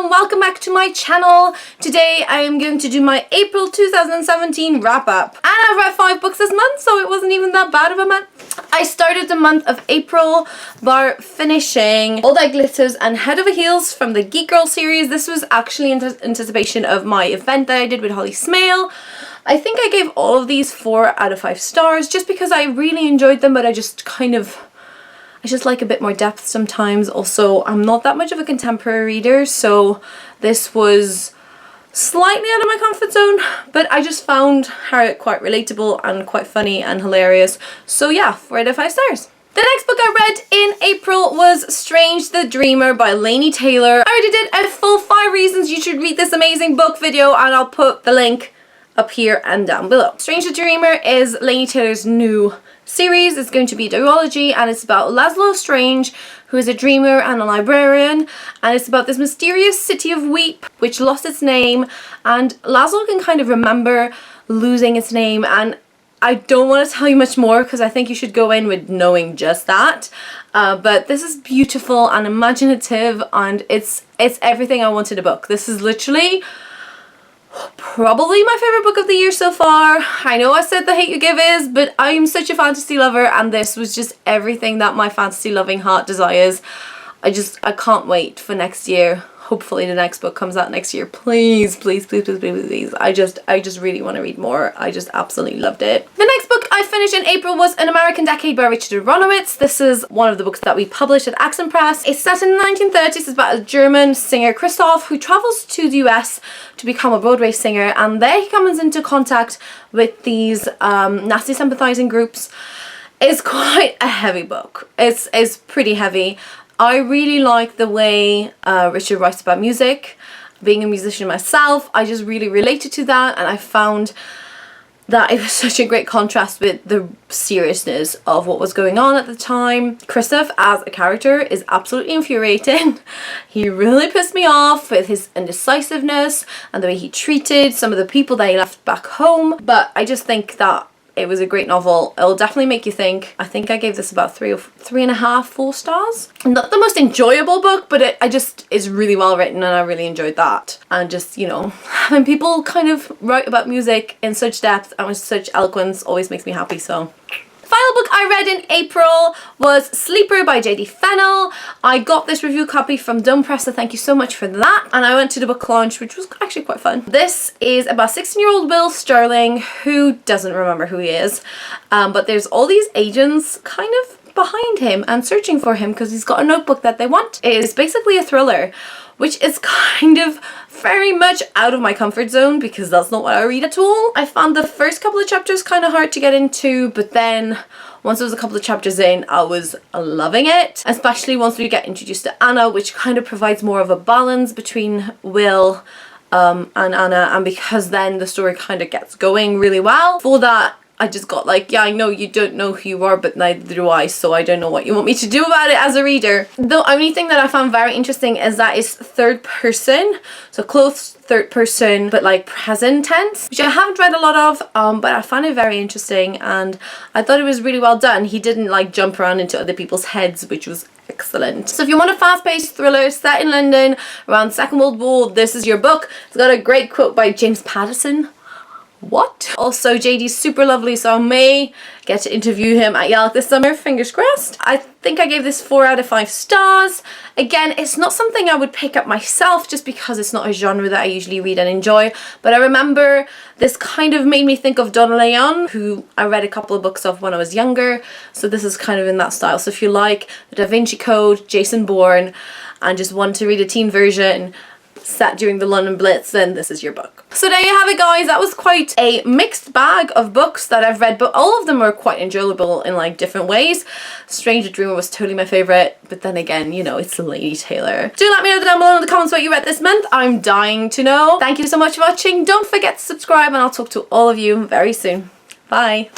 and welcome back to my channel. Today I am going to do my April 2017 wrap up. And I've read 5 books this month, so it wasn't even that bad of a month. I started the month of April by finishing All That Glitters and Head Over Heels from the Geek Girl series. This was actually in anticipation of my event that I did with Holly Smale. I think I gave all of these 4 out of 5 stars just because I really enjoyed them, but I just like a bit more depth sometimes. Also, I'm not that much of a contemporary reader, so this was slightly out of my comfort zone, but I just found Harriet quite relatable and quite funny and hilarious. So yeah, 4 out of 5 stars. The next book I read in April was Strange the Dreamer by Laini Taylor. I already did a full 5 reasons you should read this amazing book video, and I'll put the link up here and down below. Strange the Dreamer is Laini Taylor's new series. It's going to be a duology, and it's about Laszlo Strange, who is a dreamer and a librarian, and it's about this mysterious city of Weep which lost its name, and Laszlo can kind of remember losing its name. And I don't want to tell you much more because I think you should go in with knowing just that, but this is beautiful and imaginative, and it's everything I wanted in a book. This is literally probably my favorite book of the year so far. I know I said The Hate You Give is, but I'm such a fantasy lover, and this was just everything that my fantasy loving heart desires. I can't wait for next year. Hopefully the next book comes out next year. Please, please, please, please, please, please. I just really want to read more. I just absolutely loved it. The next book I finished in April was An American Decade by Richard Aronowitz. This is one of the books that we published at Accent Press. It's set in the 1930s. It's about a German singer, Christoph, who travels to the US to become a Broadway singer, and there he comes into contact with these Nazi sympathizing groups. It's quite a heavy book. It's pretty heavy. I really like the way Richard writes about music. Being a musician myself, I just really related to that, and I found that it was such a great contrast with the seriousness of what was going on at the time. Christoph as a character is absolutely infuriating. He really pissed me off with his indecisiveness and the way he treated some of the people that he left back home, but I just think that it was a great novel. It'll definitely make you think. I think I gave this about 3.5 full stars. Not the most enjoyable book, but it is really well written, and I really enjoyed that. And just, you know, having people kind of write about music in such depth and with such eloquence always makes me happy, so. Final book I read in April was Sleeper by J.D. Fennell. I got this review copy from Dome Press, so thank you so much for that. And I went to the book launch, which was actually quite fun. This is about 16-year-old Will Sterling, who doesn't remember who he is. But there's all these agents kind of behind him and searching for him because he's got a notebook that they want. It is basically a thriller, which is kind of very much out of my comfort zone because that's not what I read at all. I found the first couple of chapters kind of hard to get into, but then once there was a couple of chapters in, I was loving it. Especially once we get introduced to Anna, which kind of provides more of a balance between Will and Anna, and because then the story kind of gets going really well. For that, I just got like, yeah, I know you don't know who you are, but neither do I, so I don't know what you want me to do about it as a reader. The only thing that I found very interesting is that it's third person, so close third person, but like present tense, which I haven't read a lot of, but I found it very interesting, and I thought it was really well done. He didn't like jump around into other people's heads, which was excellent. So if you want a fast-paced thriller set in London around the Second World War, this is your book. It's got a great quote by James Patterson. What? Also, JD's super lovely, so I may get to interview him at Yalk this summer, fingers crossed. I think I gave this 4 out of 5 stars. Again, it's not something I would pick up myself just because it's not a genre that I usually read and enjoy, but I remember this kind of made me think of Donna Leon, who I read a couple of books of when I was younger, so this is kind of in that style. So if you like The Da Vinci Code, Jason Bourne, and just want to read a teen version set during the London Blitz, then this is your book. So there you have it, guys. That was quite a mixed bag of books that I've read, but all of them were quite enjoyable in like different ways. Strange the Dreamer was totally my favorite, but then again, you know, it's Laini Taylor. Do let me know down below in the comments what you read this month. I'm dying to know. Thank you so much for watching. Don't forget to subscribe, and I'll talk to all of you very soon. Bye.